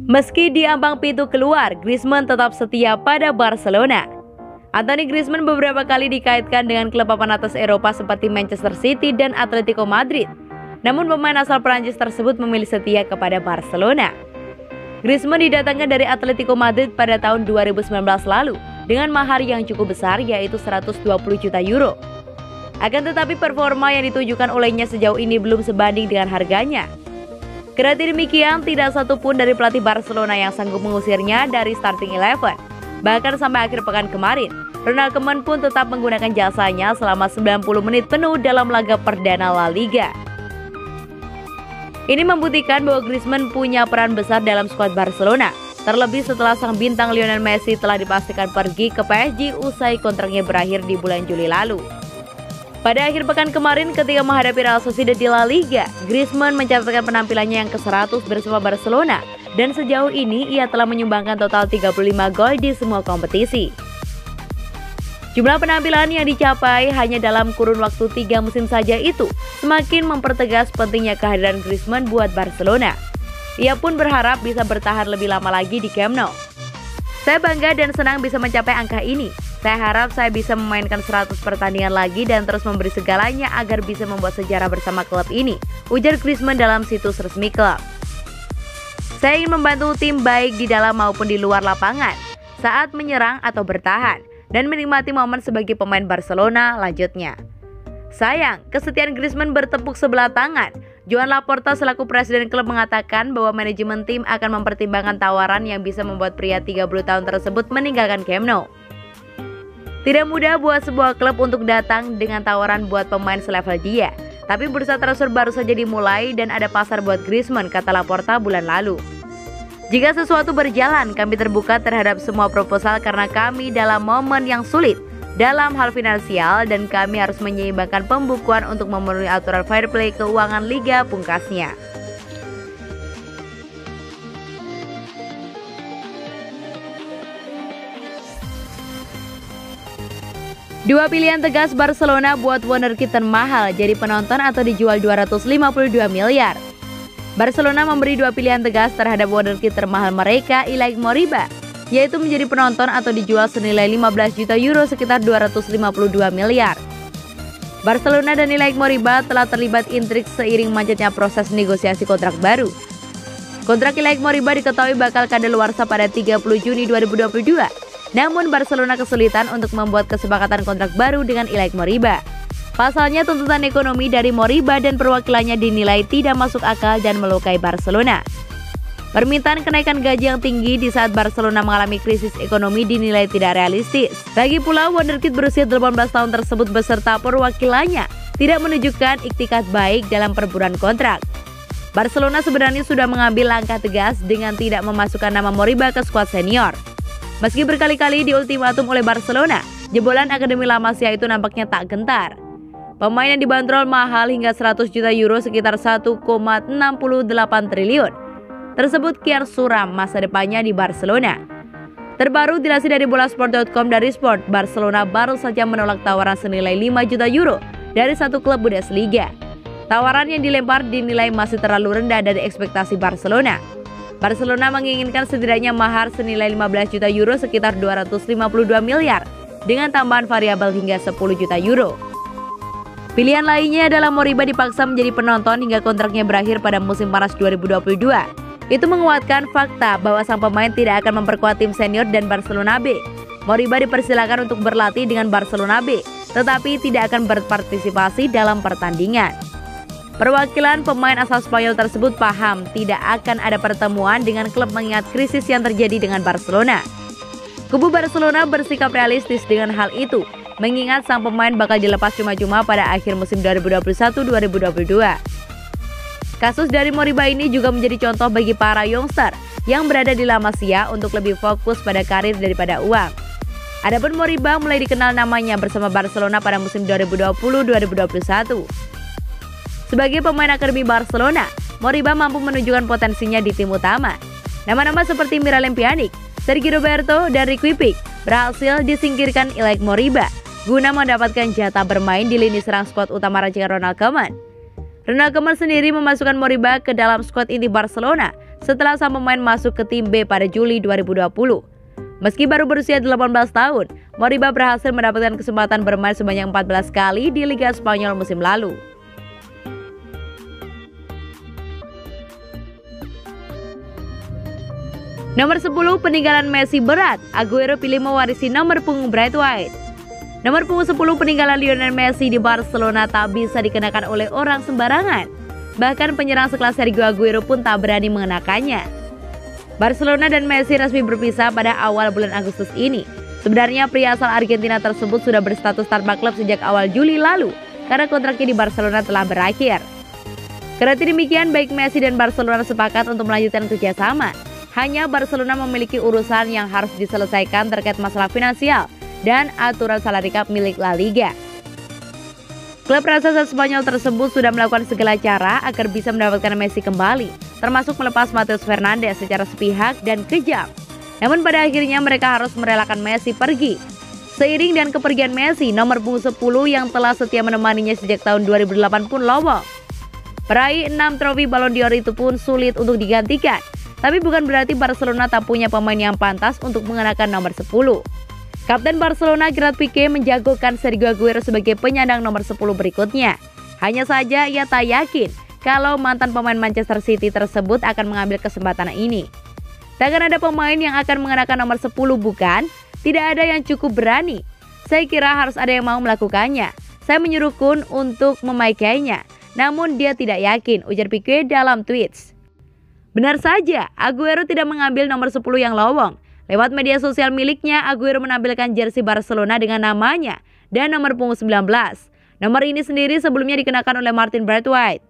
Meski di ambang pintu keluar, Griezmann tetap setia pada Barcelona. Anthony Griezmann beberapa kali dikaitkan dengan klub papan atas Eropa seperti Manchester City dan Atletico Madrid. Namun pemain asal Prancis tersebut memilih setia kepada Barcelona. Griezmann didatangkan dari Atletico Madrid pada tahun 2019 lalu dengan mahar yang cukup besar yaitu 120 juta euro. Akan tetapi performa yang ditunjukkan olehnya sejauh ini belum sebanding dengan harganya. Kendati demikian, tidak satupun dari pelatih Barcelona yang sanggup mengusirnya dari starting 11. Bahkan sampai akhir pekan kemarin, Ronald Koeman pun tetap menggunakan jasanya selama 90 menit penuh dalam laga perdana La Liga. Ini membuktikan bahwa Griezmann punya peran besar dalam skuad Barcelona, terlebih setelah sang bintang Lionel Messi telah dipastikan pergi ke PSG usai kontraknya berakhir di bulan Juli lalu. Pada akhir pekan kemarin ketika menghadapi Real Sociedad di La Liga, Griezmann mencatatkan penampilannya yang ke-100 bersama Barcelona dan sejauh ini ia telah menyumbangkan total 35 gol di semua kompetisi. Jumlah penampilan yang dicapai hanya dalam kurun waktu 3 musim saja itu semakin mempertegas pentingnya kehadiran Griezmann buat Barcelona. Ia pun berharap bisa bertahan lebih lama lagi di Camp Nou. Saya bangga dan senang bisa mencapai angka ini. Saya harap saya bisa memainkan 100 pertandingan lagi dan terus memberi segalanya agar bisa membuat sejarah bersama klub ini, ujar Griezmann dalam situs resmi klub. Saya ingin membantu tim baik di dalam maupun di luar lapangan, saat menyerang atau bertahan, dan menikmati momen sebagai pemain Barcelona, lanjutnya. Sayang, kesetiaan Griezmann bertepuk sebelah tangan. Joan Laporta selaku presiden klub mengatakan bahwa manajemen tim akan mempertimbangkan tawaran yang bisa membuat pria 30 tahun tersebut meninggalkan Camp Nou. Tidak mudah buat sebuah klub untuk datang dengan tawaran buat pemain selevel dia. Tapi bursa transfer baru saja dimulai dan ada pasar buat Griezmann, kata Laporta bulan lalu. Jika sesuatu berjalan, kami terbuka terhadap semua proposal karena kami dalam momen yang sulit dalam hal finansial dan kami harus menyeimbangkan pembukuan untuk memenuhi aturan fair play keuangan liga, pungkasnya. Dua pilihan tegas Barcelona buat wonderkid termahal jadi penonton atau dijual 252 miliar. Barcelona memberi dua pilihan tegas terhadap wonderkid termahal mereka, Ilaiq Moriba, yaitu menjadi penonton atau dijual senilai 15 juta euro sekitar 252 miliar. Barcelona dan Ilaiq Moriba telah terlibat intrik seiring macetnya proses negosiasi kontrak baru. Kontrak Ilaiq Moriba diketahui bakal kadaluarsa pada 30 Juni 2022. Namun Barcelona kesulitan untuk membuat kesepakatan kontrak baru dengan Ilaiq Moriba. Pasalnya tuntutan ekonomi dari Moriba dan perwakilannya dinilai tidak masuk akal dan melukai Barcelona. Permintaan kenaikan gaji yang tinggi di saat Barcelona mengalami krisis ekonomi dinilai tidak realistis. Lagi pula wonderkid berusia 18 tahun tersebut beserta perwakilannya tidak menunjukkan iktikat baik dalam perburuan kontrak. Barcelona sebenarnya sudah mengambil langkah tegas dengan tidak memasukkan nama Moriba ke skuad senior. Meski berkali-kali diultimatum oleh Barcelona, jebolan Akademi La Masia itu nampaknya tak gentar. Pemain yang dibanderol mahal hingga 100 juta euro sekitar 1,68 triliun. Tersebut kian suram masa depannya di Barcelona. Terbaru dilansir dari bolasport.com dari Sport, Barcelona baru saja menolak tawaran senilai 5 juta euro dari satu klub Bundesliga. Tawaran yang dilempar dinilai masih terlalu rendah dari ekspektasi Barcelona. Barcelona menginginkan setidaknya mahar senilai 15 juta euro sekitar 252 miliar dengan tambahan variabel hingga 10 juta euro. Pilihan lainnya adalah Moriba dipaksa menjadi penonton hingga kontraknya berakhir pada musim panas 2022. Itu menguatkan fakta bahwa sang pemain tidak akan memperkuat tim senior dan Barcelona B. Moriba dipersilakan untuk berlatih dengan Barcelona B, tetapi tidak akan berpartisipasi dalam pertandingan. Perwakilan pemain asal Spanyol tersebut paham tidak akan ada pertemuan dengan klub mengingat krisis yang terjadi dengan Barcelona. Kubu Barcelona bersikap realistis dengan hal itu, mengingat sang pemain bakal dilepas cuma-cuma pada akhir musim 2021-2022. Kasus dari Moriba ini juga menjadi contoh bagi para youngster yang berada di La Masia untuk lebih fokus pada karir daripada uang. Adapun Moriba mulai dikenal namanya bersama Barcelona pada musim 2020-2021. Sebagai pemain akademi Barcelona, Moriba mampu menunjukkan potensinya di tim utama. Nama-nama seperti Miralem Pjanic, Sergi Roberto, dan Riqui Puig berhasil disingkirkan Ilaiq Moriba guna mendapatkan jatah bermain di lini serang skuad utama racikan Ronald Koeman. Ronald Koeman sendiri memasukkan Moriba ke dalam skuad inti Barcelona setelah sang pemain masuk ke tim B pada Juli 2020. Meski baru berusia 18 tahun, Moriba berhasil mendapatkan kesempatan bermain sebanyak 14 kali di Liga Spanyol musim lalu. Nomor 10, peninggalan Messi berat. Aguero pilih mewarisi nomor punggung Bright White. Nomor punggung 10 peninggalan Lionel Messi di Barcelona tak bisa dikenakan oleh orang sembarangan. Bahkan penyerang sekelas Sergio Aguero pun tak berani mengenakannya. Barcelona dan Messi resmi berpisah pada awal bulan Agustus ini. Sebenarnya pria asal Argentina tersebut sudah berstatus tanpa klub sejak awal Juli lalu karena kontraknya di Barcelona telah berakhir. Kendati demikian, baik Messi dan Barcelona sepakat untuk melanjutkan kerjasama. Hanya Barcelona memiliki urusan yang harus diselesaikan terkait masalah finansial dan aturan salary cap milik La Liga. Klub raksasa Spanyol tersebut sudah melakukan segala cara agar bisa mendapatkan Messi kembali, termasuk melepas Mateus Fernandes secara sepihak dan kejam. Namun pada akhirnya mereka harus merelakan Messi pergi. Seiring dengan kepergian Messi, nomor punggung 10 yang telah setia menemaninya sejak tahun 2008 pun lowong. Peraih 6 trofi Ballon d'Or itu pun sulit untuk digantikan. Tapi bukan berarti Barcelona tak punya pemain yang pantas untuk mengenakan nomor 10. Kapten Barcelona Gerard Piqué menjagokan Sergio Aguero sebagai penyandang nomor 10 berikutnya. Hanya saja ia tak yakin kalau mantan pemain Manchester City tersebut akan mengambil kesempatan ini. Takkan ada pemain yang akan mengenakan nomor 10 bukan? Tidak ada yang cukup berani. Saya kira harus ada yang mau melakukannya. Saya menyuruh Kun untuk memakainya. Namun dia tidak yakin, ujar Piqué dalam tweets. Benar saja, Aguero tidak mengambil nomor 10 yang lowong. Lewat media sosial miliknya, Aguero menampilkan jersey Barcelona dengan namanya dan nomor punggung 19. Nomor ini sendiri sebelumnya dikenakan oleh Martin Braithwaite.